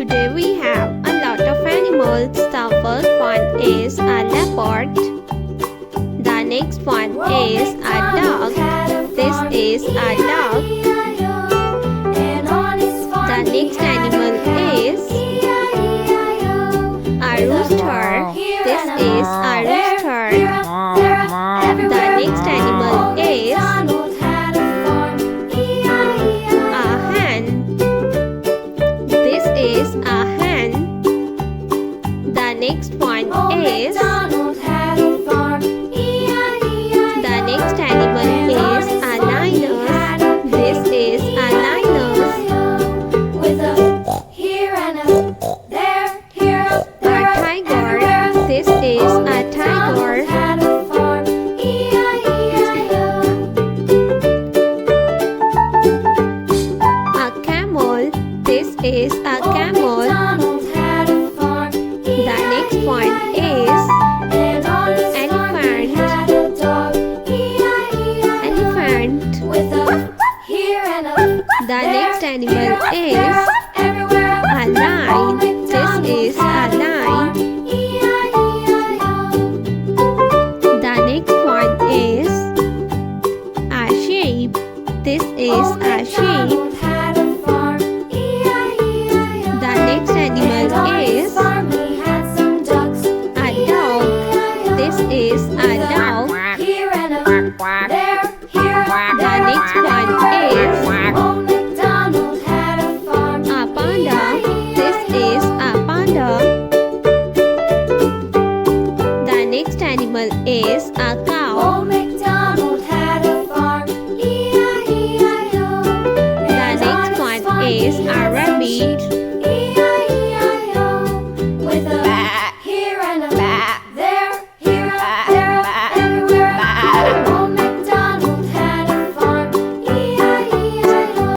Today we have a lot of animals. The first one is a leopard. The next one is a dog. This is a dog. The next animal is a rooster. This is a rooster. The next animal is a hen. This is a hen. The next one is the next animal is a lioness. This is a lioness. A tiger. This is a tiger. A camel. This is a camel. The next one is elephant. Elephant. The next animal is